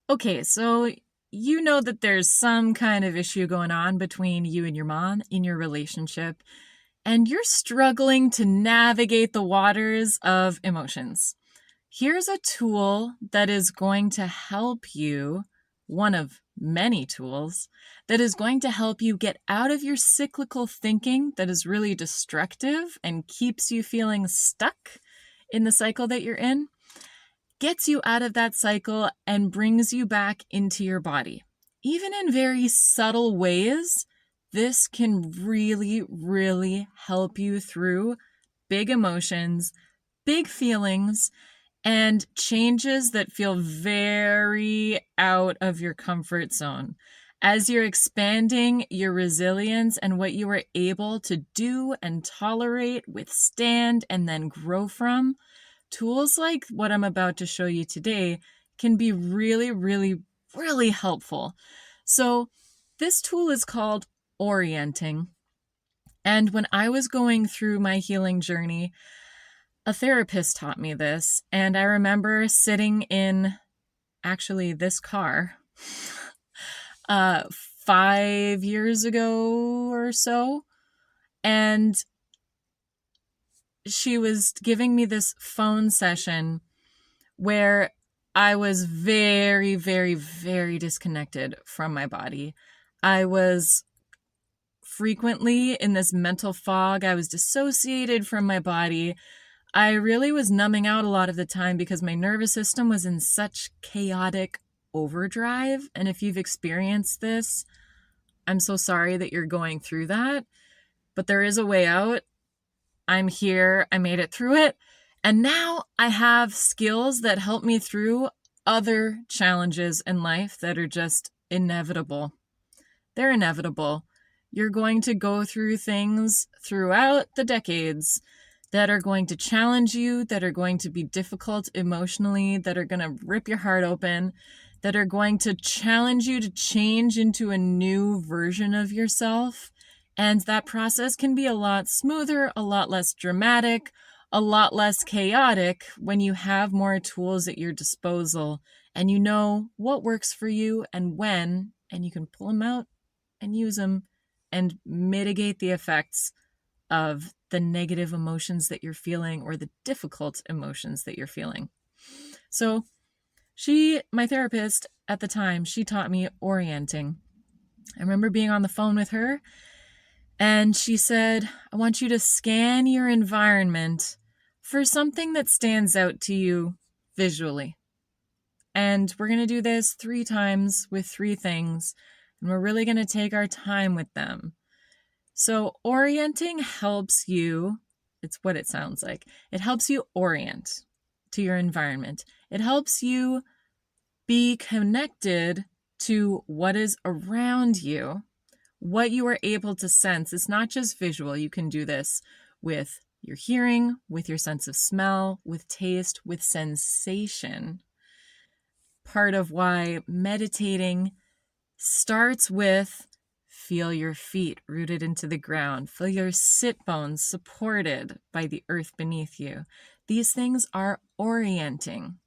Okay, so you know that there's some kind of issue going on between you and your mom in your relationship, and you're struggling to navigate the waters of emotions. Here's a tool that is going to help you, one of many tools, that is going to help you get out of your cyclical thinking that is really destructive and keeps you feeling stuck in the cycle that you're in, gets you out of that cycle and brings you back into your body. Even in very subtle ways, this can really, really help you through big emotions, big feelings, and changes that feel very out of your comfort zone. As you're expanding your resilience and what you are able to do and tolerate, withstand, and then grow from, tools like what I'm about to show you today can be really, really, really helpful. So this tool is called Orienting. And when I was going through my healing journey, a therapist taught me this. And I remember sitting in actually this car 5 years ago or so. And she was giving me this phone session where I was very, very, very disconnected from my body. I was frequently in this mental fog. I was dissociated from my body. I really was numbing out a lot of the time because my nervous system was in such chaotic overdrive. And if you've experienced this, I'm so sorry that you're going through that, but there is a way out. I'm here. I made it through it. And now I have skills that help me through other challenges in life that are just inevitable. They're inevitable. You're going to go through things throughout the decades that are going to challenge you, that are going to be difficult emotionally, that are going to rip your heart open, that are going to challenge you to change into a new version of yourself. And that process can be a lot smoother, a lot less dramatic, a lot less chaotic when you have more tools at your disposal and you know what works for you and when, and you can pull them out and use them and mitigate the effects of the negative emotions that you're feeling or the difficult emotions that you're feeling. So my therapist at the time, she taught me orienting. I remember being on the phone with her and she said, I want you to scan your environment for something that stands out to you visually. And we're going to do this 3 times with 3 things, and we're really going to take our time with them. So orienting helps you, it's what it sounds like. It helps you orient to your environment. It helps you be connected to what is around you, what you are able to sense. It's not just visual. You can do this with your hearing, with your sense of smell, with taste, with sensation. Part of why meditating starts with feel your feet rooted into the ground. Feel your sit bones supported by the earth beneath you. These things are orienting.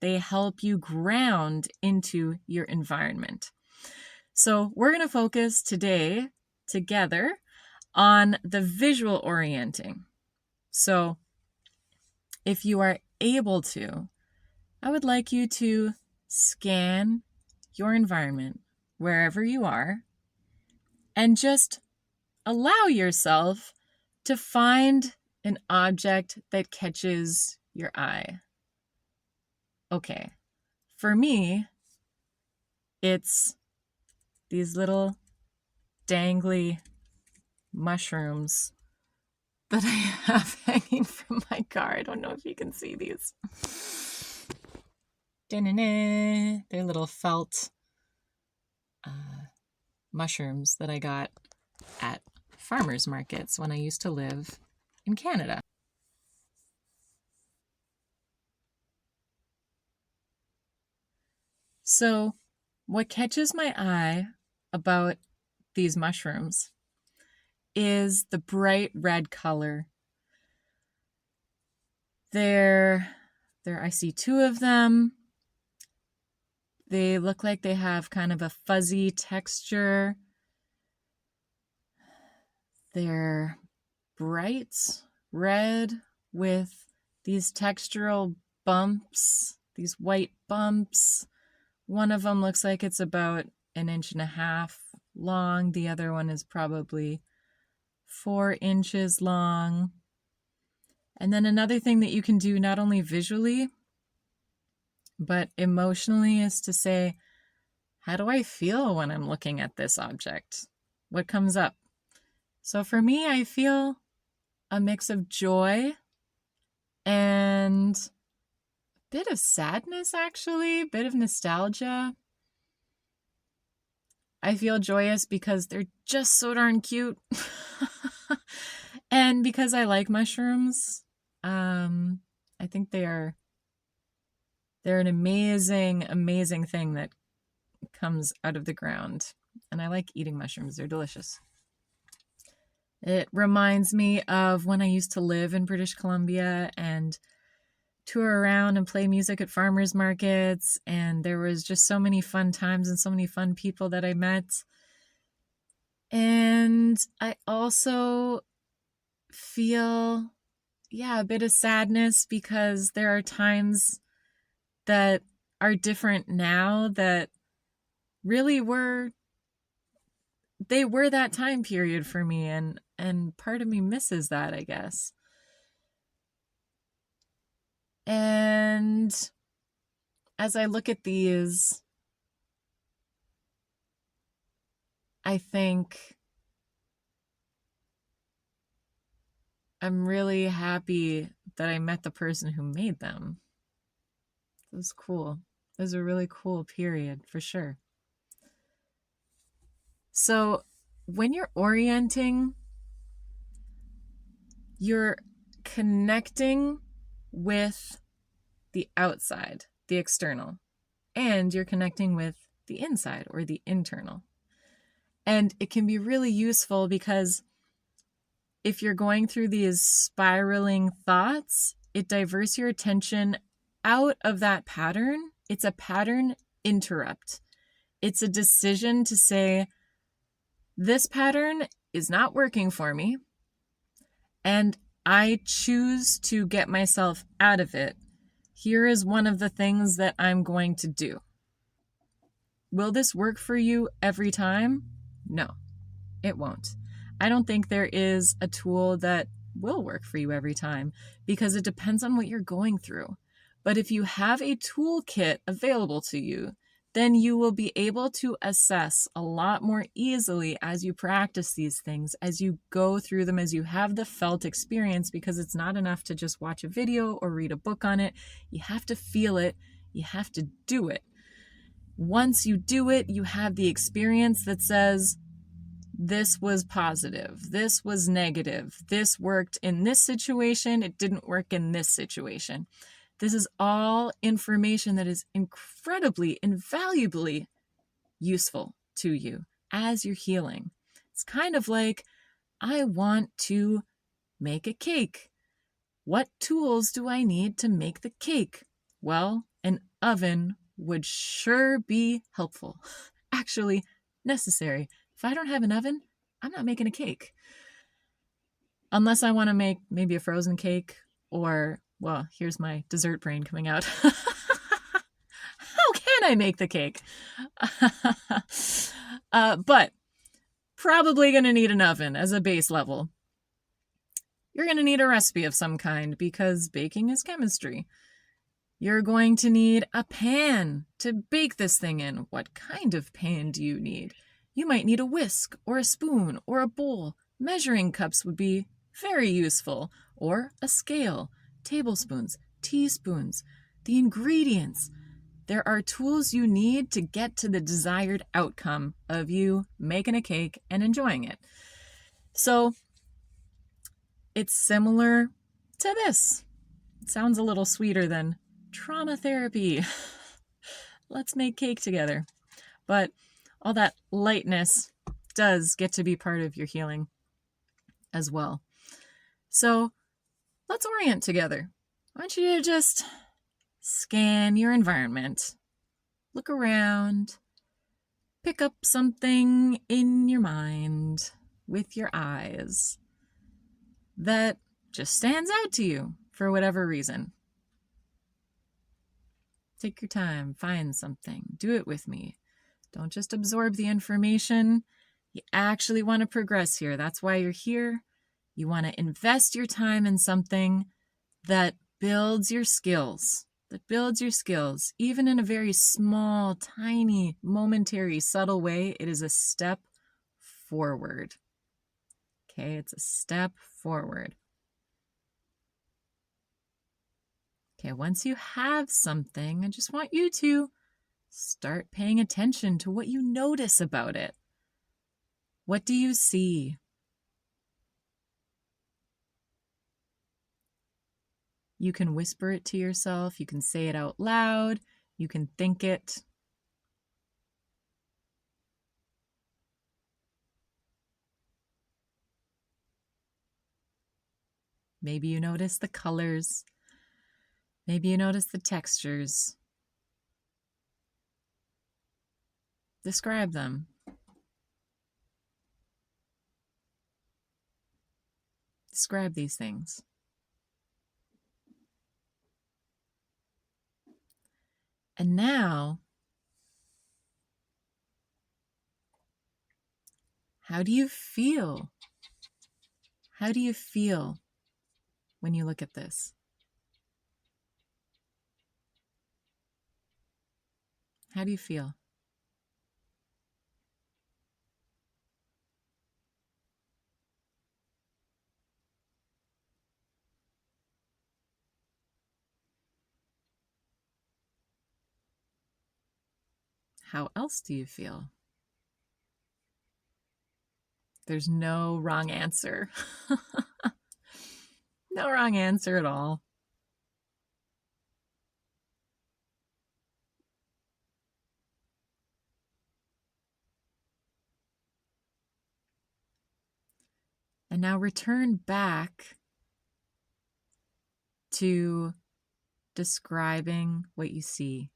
They help you ground into your environment. So we're going to focus today together on the visual orienting. So if you are able to, I would like you to scan your environment wherever you are and just allow yourself to find an object that catches your eye. Okay, for me, it's these little dangly mushrooms that I have hanging from my car. I don't know if you can see these. They're little felt mushrooms that I got at farmers markets when I used to live in Canada. So what catches my eye about these mushrooms is the bright red color. I see 2 of them. They look like they have kind of a fuzzy texture. They're bright red with these textural bumps, these white bumps. One of them looks like it's about 1.5 inches long. The other one is probably 4 inches long. And then another thing that you can do, not only visually, but emotionally, is to say, how do I feel when I'm looking at this object? What comes up? So for me, I feel a mix of joy and a bit of sadness, actually, a bit of nostalgia. I feel joyous because they're just so darn cute. And because I like mushrooms, I think they're an amazing, amazing thing that comes out of the ground. And I like eating mushrooms. They're delicious. It reminds me of when I used to live in British Columbia and tour around and play music at farmers markets. And there was just so many fun times and so many fun people that I met. And I also feel, a bit of sadness because there are times that are different now that really were that time period for me, and part of me misses that, I guess. And as I look at these, I think I'm really happy that I met the person who made them. It was cool. It was a really cool period, for sure. So when you're orienting, you're connecting with the outside, the external, and you're connecting with the inside or the internal. And it can be really useful because if you're going through these spiraling thoughts, it diverts your attention out of that pattern. It's a pattern interrupt. It's a decision to say, this pattern is not working for me, and I choose to get myself out of it. Here is one of the things that I'm going to do. Will this work for you every time? No, it won't. I don't think there is a tool that will work for you every time because it depends on what you're going through. But if you have a toolkit available to you, then you will be able to assess a lot more easily as you practice these things, as you go through them, as you have the felt experience, because it's not enough to just watch a video or read a book on it. You have to feel it. You have to do it. Once you do it, you have the experience that says, this was positive, this was negative, this worked in this situation, it didn't work in this situation. This is all information that is incredibly, invaluably useful to you as you're healing. It's kind of like, I want to make a cake. What tools do I need to make the cake? Well, an oven would sure be helpful. Actually, necessary. If I don't have an oven, I'm not making a cake. Unless I want to make maybe a frozen cake or, well, here's my dessert brain coming out. How can I make the cake? But probably going to need an oven as a base level. You're going to need a recipe of some kind because baking is chemistry. You're going to need a pan to bake this thing in. What kind of pan do you need? You might need a whisk or a spoon or a bowl. Measuring cups would be very useful, or a scale, tablespoons, teaspoons, the ingredients. There are tools you need to get to the desired outcome of you making a cake and enjoying it. So it's similar to this. It sounds a little sweeter than trauma therapy. Let's make cake together. But all that lightness does get to be part of your healing as well. So let's orient together. I want you to just scan your environment. look around, pick up something in your mind with your eyes that just stands out to you for whatever reason. Take your time, find something, do it with me. Don't just absorb the information. You actually want to progress here. That's why you're here. You want to invest your time in something that builds your skills, even in a very small, tiny, momentary, subtle way. It is a step forward. Okay, it's a step forward. Okay, once you have something, I just want you to start paying attention to what you notice about it. What do you see? You can whisper it to yourself. You can say it out loud. You can think it. Maybe you notice the colors. Maybe you notice the textures. Describe them. Describe these things. And now, how do you feel? How do you feel when you look at this? How do you feel? How else do you feel? There's no wrong answer. No wrong answer at all. And now return back to describing what you see.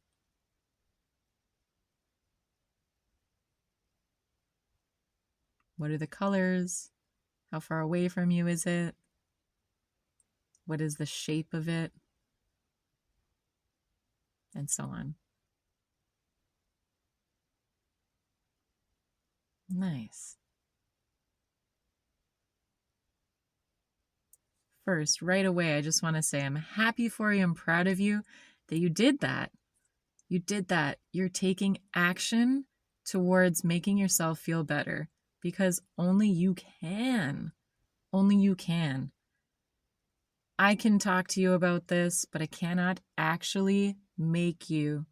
What are the colors? How far away from you is it? What is the shape of it? And so on. Nice. First, right away, I just want to say I'm happy for you. I'm proud of you that you did that. You did that. You're taking action towards making yourself feel better because only you can. Only you can. I can talk to you about this, but I cannot actually make you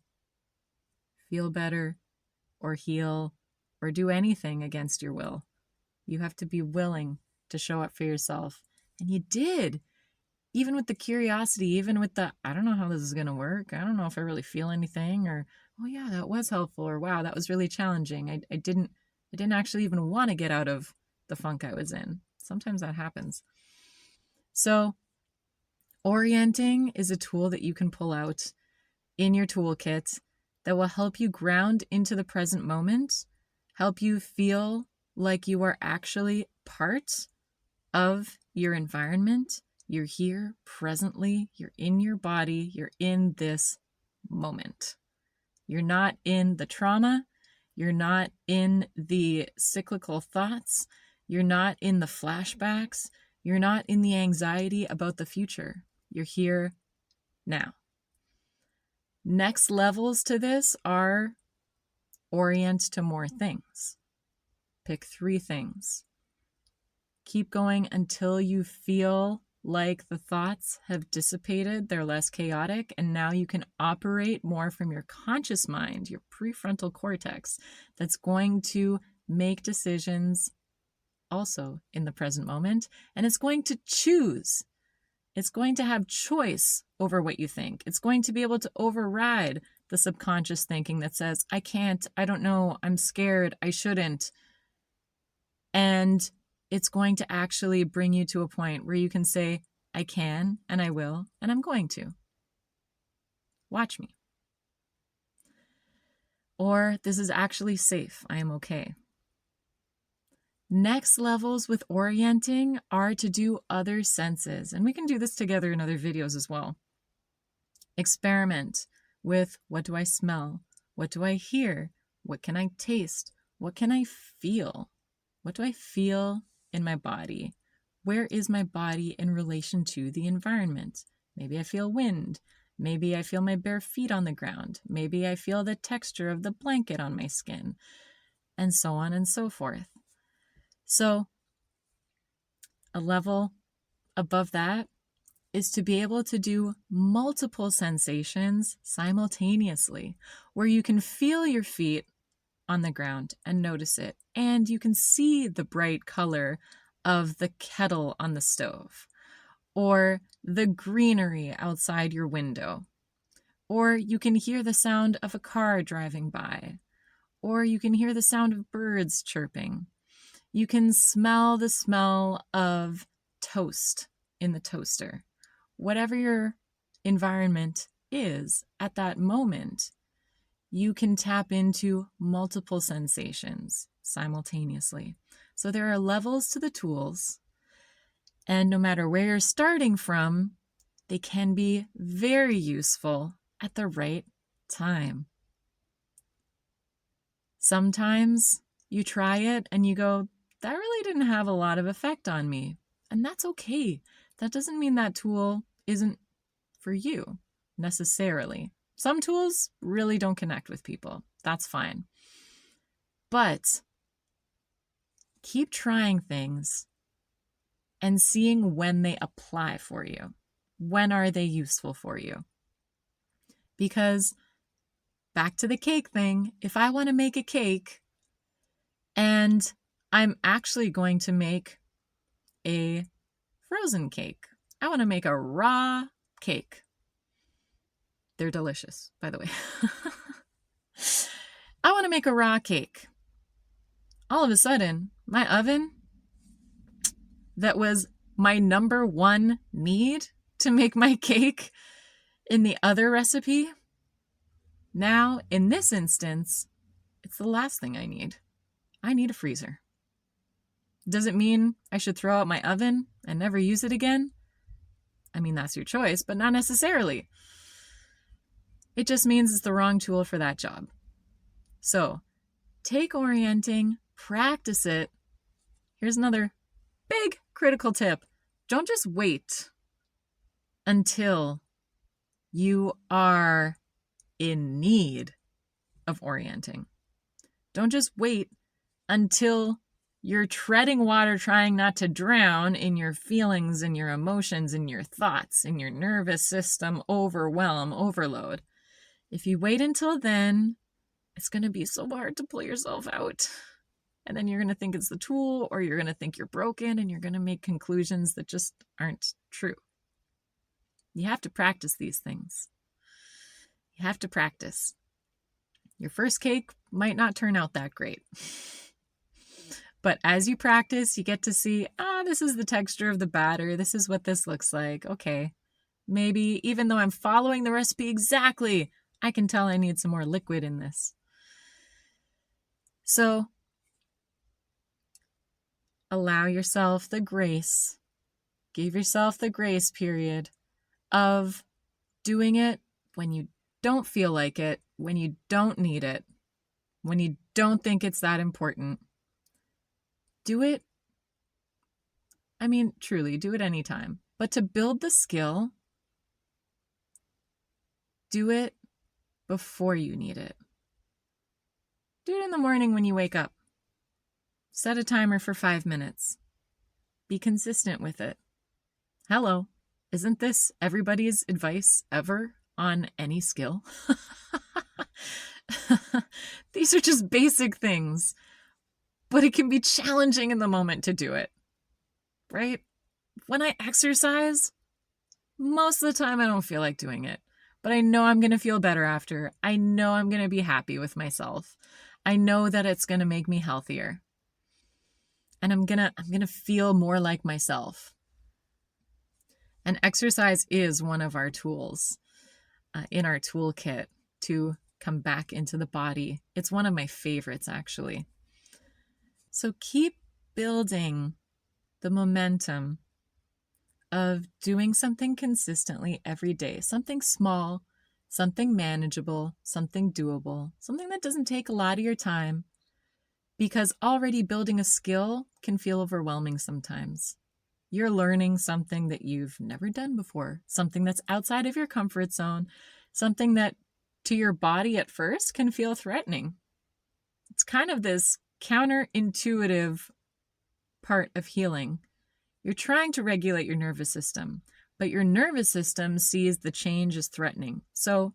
feel better or heal or do anything against your will. You have to be willing to show up for yourself. And you did. Even with the curiosity, even with the, I don't know how this is going to work. I don't know if I really feel anything, or, oh yeah, that was helpful, or wow, that was really challenging. I didn't actually even want to get out of the funk I was in. Sometimes that happens. So orienting is a tool that you can pull out in your toolkit that will help you ground into the present moment, help you feel like you are actually part of your environment. You're here presently, you're in your body, you're in this moment. You're not in the trauma, you're not in the cyclical thoughts, you're not in the flashbacks, you're not in the anxiety about the future. You're here now. Next levels to this are orient to more things. Pick 3 things. Keep going until you feel like the thoughts have dissipated, they're less chaotic, and now you can operate more from your conscious mind, your prefrontal cortex, that's going to make decisions also in the present moment, and it's going to choose. It's going to have choice over what you think. It's going to be able to override the subconscious thinking that says, I can't, I don't know, I'm scared, I shouldn't. And it's going to actually bring you to a point where you can say, I can, and I will, and I'm going to. Watch me. or this is actually safe, I am okay. Next levels with orienting are to do other senses, and we can do this together in other videos as well. Experiment with, what do I smell? What do I hear? What can I taste? What can I feel? What do I feel in my body? Where is my body in relation to the environment? Maybe I feel wind. Maybe I feel my bare feet on the ground. Maybe I feel the texture of the blanket on my skin, and so on and so forth. So a level above that is to be able to do multiple sensations simultaneously, where you can feel your feet on the ground and notice it, and you can see the bright color of the kettle on the stove, or the greenery outside your window, or you can hear the sound of a car driving by, or you can hear the sound of birds chirping. You can smell the smell of toast in the toaster. Whatever your environment is at that moment, you can tap into multiple sensations simultaneously. So there are levels to the tools, and no matter where you're starting from, they can be very useful at the right time. Sometimes you try it and you go, that really didn't have a lot of effect on me. And that's okay. That doesn't mean that tool isn't for you necessarily. Some tools really don't connect with people. That's fine. But keep trying things and seeing when they apply for you. When are they useful for you? Because back to the cake thing, if I want to make a cake and I'm actually going to make a frozen cake, I want to make a raw cake. They're delicious, by the way. I want to make a raw cake. All of a sudden, my oven, that was my number one need to make my cake in the other recipe, now, in this instance, it's the last thing I need. I need a freezer. Does it mean I should throw out my oven and never use it again? I mean, that's your choice, but not necessarily. It just means it's the wrong tool for that job. So, take orienting, practice it. Here's another big critical tip. Don't just wait until you are in need of orienting. Don't just wait until you're treading water trying not to drown in your feelings and your emotions and your thoughts and your nervous system overload. If you wait until then, it's going to be so hard to pull yourself out. And then you're going to think it's the tool, or you're going to think you're broken, and you're going to make conclusions that just aren't true. You have to practice these things. You have to practice. Your first cake might not turn out that great. But as you practice, you get to see, this is the texture of the batter. This is what this looks like. Okay. Maybe even though I'm following the recipe exactly, I can tell I need some more liquid in this. So allow yourself the grace, give yourself the grace period of doing it when you don't feel like it, when you don't need it, when you don't think it's that important. Do it. I mean, truly, do it anytime. But to build the skill, do it before you need it. Do it in the morning when you wake up. Set a timer for 5 minutes. Be consistent with it. Hello, isn't this everybody's advice ever on any skill? These are just basic things, but it can be challenging in the moment to do it, right? When I exercise, most of the time I don't feel like doing it, but I know I'm going to feel better after. I know I'm going to be happy with myself. I know that it's going to make me healthier. And I'm going to feel more like myself. And exercise is one of our tools in our toolkit to come back into the body. It's one of my favorites, actually. So keep building the momentum of doing something consistently every day, something small, something manageable, something doable, something that doesn't take a lot of your time, because already building a skill can feel overwhelming sometimes. You're learning something that you've never done before, something that's outside of your comfort zone, something that to your body at first can feel threatening. It's kind of this counterintuitive part of healing. You're trying to regulate your nervous system, but your nervous system sees the change as threatening. So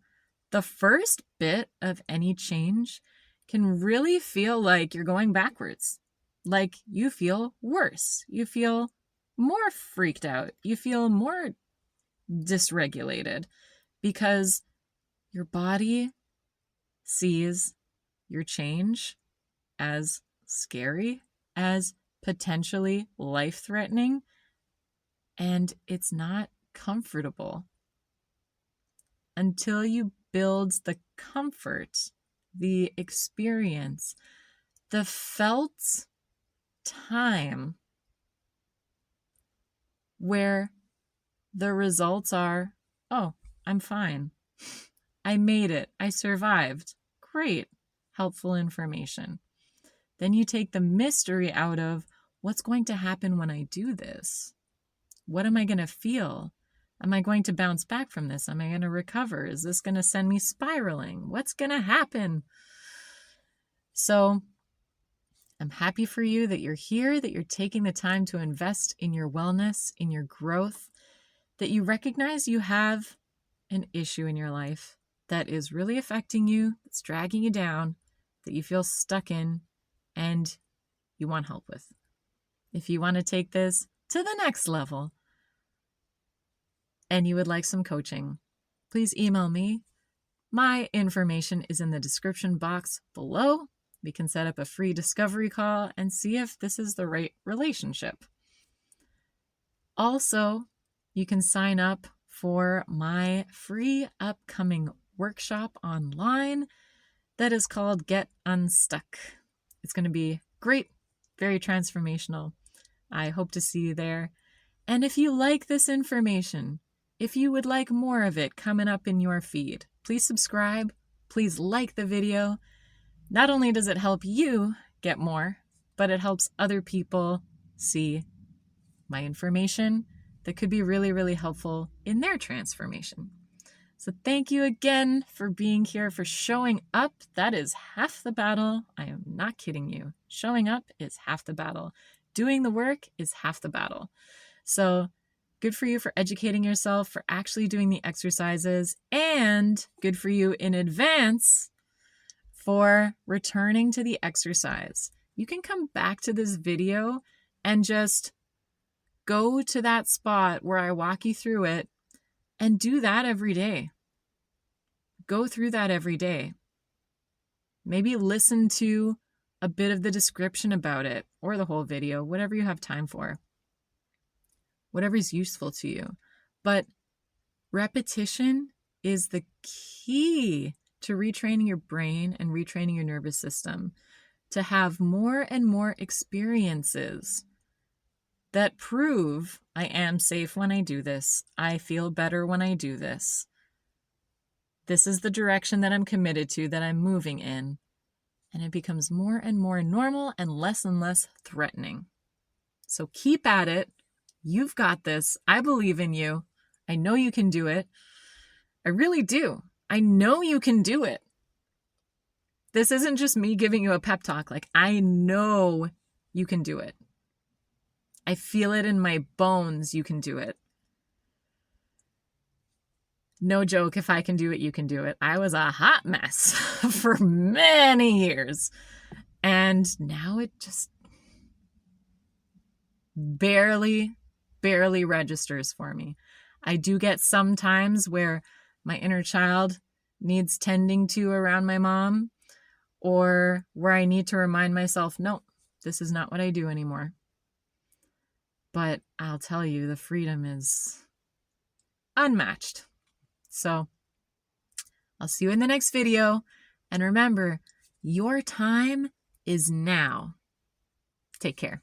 the first bit of any change can really feel like you're going backwards, like you feel worse, you feel more freaked out, you feel more dysregulated, because your body sees your change as scary, as potentially life-threatening, and it's not comfortable. Until you build the comfort, the experience, the felt time where the results are, oh, I'm fine. I made it. I survived. Great. Helpful information. Then you take the mystery out of what's going to happen when I do this. What am I going to feel? Am I going to bounce back from this? Am I going to recover? Is this going to send me spiraling? What's going to happen? So I'm happy for you that you're here, that you're taking the time to invest in your wellness, in your growth, that you recognize you have an issue in your life that is really affecting you, that's dragging you down, that you feel stuck in, and you want help with. If you want to take this to the next level and you would like some coaching, please email me. My information is in the description box below. We can set up a free discovery call and see if this is the right relationship. Also, you can sign up for my free upcoming workshop online that is called Get Unstuck. It's going to be great, very transformational. I hope to see you there. And if you like this information, if you would like more of it coming up in your feed, please subscribe, please like the video. Not only does it help you get more, but it helps other people see my information that could be really, really helpful in their transformation. So thank you again for being here, for showing up. That is half the battle. I am not kidding you. Showing up is half the battle. Doing the work is half the battle. So good for you for educating yourself, for actually doing the exercises, and good for you in advance for returning to the exercise. You can come back to this video and just go to that spot where I walk you through it and do that every day. Go through that every day. Maybe listen to a bit of the description about it or the whole video, whatever you have time for, whatever's useful to you. But repetition is the key to retraining your brain and retraining your nervous system to have more and more experiences that prove I am safe when I do this. I feel better when I do this. This is the direction that I'm committed to, that I'm moving in. And it becomes more and more normal and less threatening. So keep at it. You've got this. I believe in you. I know you can do it. I really do. I know you can do it. This isn't just me giving you a pep talk. Like, I know you can do it. I feel it in my bones. You can do it. No joke, if I can do it, you can do it. I was a hot mess for many years. And now it just barely registers for me. I do get some times where my inner child needs tending to around my mom, or where I need to remind myself, no, this is not what I do anymore. But I'll tell you, the freedom is unmatched. So I'll see you in the next video. And remember, your time is now. Take care.